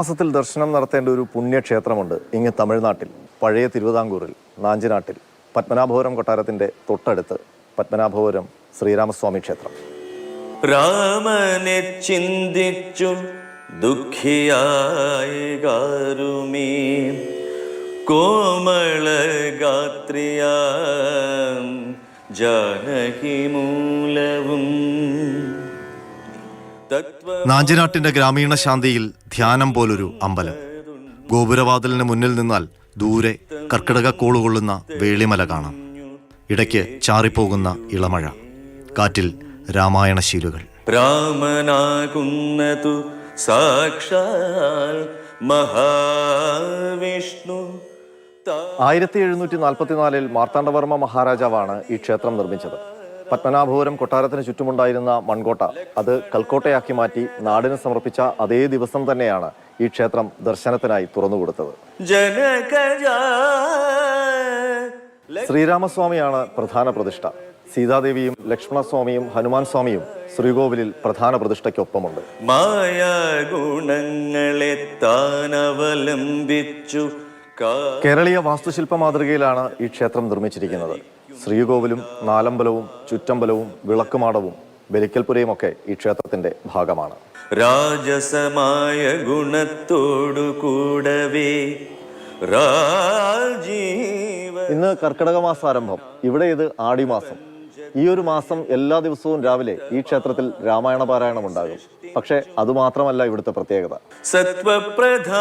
മാസത്തിൽ ദർശനം നടത്തേണ്ട ഒരു പുണ്യക്ഷേത്രമുണ്ട് ഇങ്ങ് തമിഴ്നാട്ടിൽ, പഴയ തിരുവിതാംകൂറിൽ, നാഞ്ചിനാട്ടിൽ, പത്മനാഭപുരം കൊട്ടാരത്തിന്റെ തൊട്ടടുത്ത് പത്മനാഭപുരം ശ്രീരാമസ്വാമി ക്ഷേത്രം. രാമനെ ചിന്തിച്ചു ദുഃഖിയായി ഗാരുമീ കോമളഗാത്രിയാം ജാനകി മൂലവും. നാഞ്ചിനാട്ടിന്റെ ഗ്രാമീണ ശാന്തിയിൽ ധ്യാനം പോലൊരു അമ്പലം. ഗോപുരവാതിലിന് മുന്നിൽ നിന്നാൽ ദൂരെ കർക്കിടക കോളുകൊള്ളുന്ന വേളിമല കാണാം. ഇടയ്ക്ക് ചാറിപ്പോകുന്ന ഇളമഴ, കാറ്റിൽ രാമായണ ശീലുകൾ. രാമനാകുന്നതു സാക്ഷാൽ മഹാവിഷ്ണു. 1744 മാർത്താണ്ഡവർമ്മ മഹാരാജാവാണ് ഈ ക്ഷേത്രം നിർമ്മിച്ചത്. പത്മനാഭപുരം കൊട്ടാരത്തിന് ചുറ്റുമുണ്ടായിരുന്ന മൺകോട്ട അത് കൽക്കോട്ടയാക്കി മാറ്റി നാടിന് സമർപ്പിച്ച അതേ ദിവസം തന്നെയാണ് ഈ ക്ഷേത്രം ദർശനത്തിനായി തുറന്നുകൊടുത്തത്. ശ്രീരാമസ്വാമിയാണ് പ്രധാന പ്രതിഷ്ഠ. സീതാദേവിയും ലക്ഷ്മണസ്വാമിയും ഹനുമാൻ സ്വാമിയും ശ്രീകോവിലിൽ പ്രധാന പ്രതിഷ്ഠയ്ക്കൊപ്പമുണ്ട്. മായാഗുണങ്ങളെ താനവലംബിച്ചു. കേരളീയ വാസ്തുശില്പ മാതൃകയിലാണ് ഈ ക്ഷേത്രം നിർമ്മിച്ചിരിക്കുന്നത്. ശ്രീകോവിലും നാലമ്പലവും ചുറ്റമ്പലവും വിളക്കുമാടവും ബലിക്കൽപുരയും ഒക്കെ ഈ ക്ഷേത്രത്തിന്റെ ഭാഗമാണ്. രാജസമായ ഗുണത്തോടു കൂടവേ ഇന്ന് കർക്കിടക മാസാരംഭം, ഇവിടെ ഇത് ആടിമാസം. ഈ ഒരു മാസം എല്ലാ ദിവസവും രാവിലെ ഈ ക്ഷേത്രത്തിൽ രാമായണ പാരായണം ഉണ്ടാകും. പക്ഷെ അതുമാത്രമല്ല ഇവിടുത്തെ പ്രത്യേകത. സത്വപ്രധാനനായി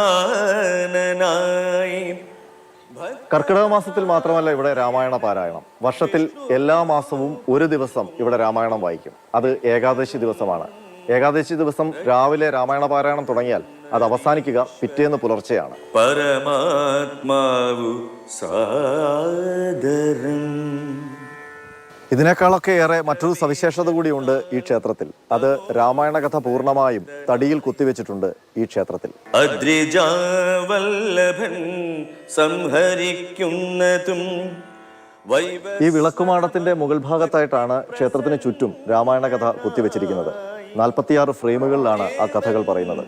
കർക്കിടക മാസത്തിൽ മാത്രമല്ല ഇവിടെ രാമായണ പാരായണം. വർഷത്തിൽ എല്ലാ മാസവും ഒരു ദിവസം ഇവിടെ രാമായണം വായിക്കും. അത് ഏകാദശി ദിവസമാണ്. ഏകാദശി ദിവസം രാവിലെ രാമായണ പാരായണം തുടങ്ങിയാൽ അത് അവസാനിക്കുക പിറ്റേന്ന് പുലർച്ചെയാണ്. പരമാത്മാവു സാദരം. ഇതിനേക്കാളൊക്കെ ഏറെ മറ്റൊരു സവിശേഷത കൂടിയുണ്ട് ഈ ക്ഷേത്രത്തിൽ. അത് രാമായണ കഥ പൂർണ്ണമായും തടിയിൽ കുത്തിവെച്ചിട്ടുണ്ട് ഈ ക്ഷേത്രത്തിൽ. അദ്രിജാവല്ലഭൻ സംഹരിക്കുന്നതും ഈ വിളക്കുമാടത്തിന്റെ മുകൾ ഭാഗത്തായിട്ടാണ് ക്ഷേത്രത്തിന് ചുറ്റും രാമായണ കഥ കുത്തിവെച്ചിരിക്കുന്നത്. 46 ഫ്രെയിമുകളിലാണ് ആ കഥകൾ പറയുന്നത്.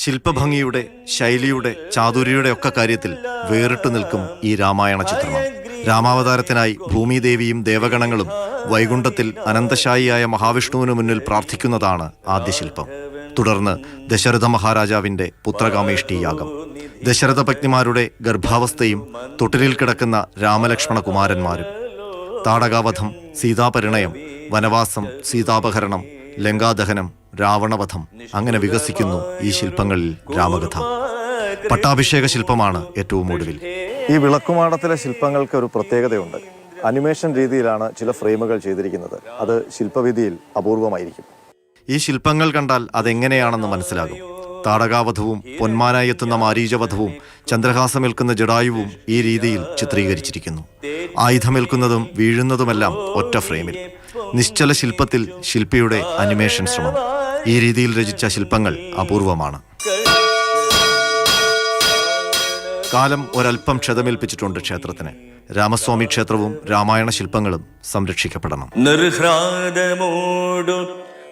ശില്പഭംഗിയുടെ, ശൈലിയുടെ, ചാതുര്യയുടെ ഒക്കെ കാര്യത്തിൽ വേറിട്ടു നിൽക്കും ഈ രാമായണ ചിത്രണം. രാമാവതാരത്തിനായി ഭൂമിദേവിയും ദേവഗണങ്ങളും വൈകുണ്ഠത്തിൽ അനന്തശായിയായ മഹാവിഷ്ണുവിന് മുന്നിൽ പ്രാർത്ഥിക്കുന്നതാണ് ആദ്യ ശില്പം. തുടർന്ന് ദശരഥ മഹാരാജാവിന്റെ പുത്രകാമേഷ്ടി യാഗം, ദശരഥ പത്നിമാരുടെ ഗർഭാവസ്ഥയും തൊട്ടിലിൽ കിടക്കുന്ന രാമലക്ഷ്മണ കുമാരന്മാരും, താടകാവധം, സീതാപരിണയം, വനവാസം, സീതാപഹരണം, ലങ്കാദഹനം, രാവണവധം, അങ്ങനെ വികസിക്കുന്നു ഈ ശില്പങ്ങളിൽ രാമകഥ. പട്ടാഭിഷേക ശില്പമാണ് ഏറ്റവും ഒടുവിൽ. ഈ വിളക്കുമാടത്തിലെ ശില്പങ്ങൾക്ക് ഒരു പ്രത്യേകതയുണ്ട്. അനിമേഷൻ രീതിയിലാണ് ചില ഫ്രെയിമുകൾ ചെയ്തിരിക്കുന്നത്. അത് ശില്പവിധിയിൽ അപൂർവമായിരിക്കും. ഈ ശില്പങ്ങൾ കണ്ടാൽ അതെങ്ങനെയാണെന്ന് മനസ്സിലാകും. താടകാവധവും പൊന്മാനായി എത്തുന്ന മാരീചവധവും ചന്ദ്രഹാസമേൽക്കുന്ന ജടായുവും ഈ രീതിയിൽ ചിത്രീകരിച്ചിരിക്കുന്നു. ആയുധമേൽക്കുന്നതും വീഴുന്നതുമെല്ലാം ഒറ്റ ഫ്രെയിമിൽ. നിശ്ചല ശില്പത്തിൽ ശില്പിയുടെ അനിമേഷൻ ശ്രമം. ഈ രീതിയിൽ രചിച്ച ശില്പങ്ങൾ അപൂർവമാണ്. കാലം ഒരൽപ്പം ക്ഷതമേൽപ്പിച്ചിട്ടുണ്ട് ക്ഷേത്രത്തിന്. രാമസ്വാമി ക്ഷേത്രവും രാമായണ ശില്പങ്ങളും സംരക്ഷിക്കപ്പെടണം.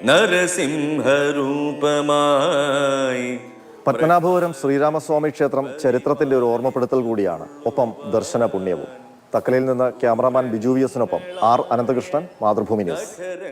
നരസിംഹരൂപമായി പത്മനാഭപുരം ശ്രീരാമസ്വാമി ക്ഷേത്രം ചരിത്രത്തിന്റെ ഒരു ഓർമ്മപ്പെടുത്തൽ കൂടിയാണ്, ഒപ്പം ദർശന പുണ്യവും. തക്കലയിൽ നിന്ന് ക്യാമറാമാൻ ബിജു വി എസിനൊപ്പം ആർ അനന്തകൃഷ്ണൻ, മാതൃഭൂമി ന്യൂസ്.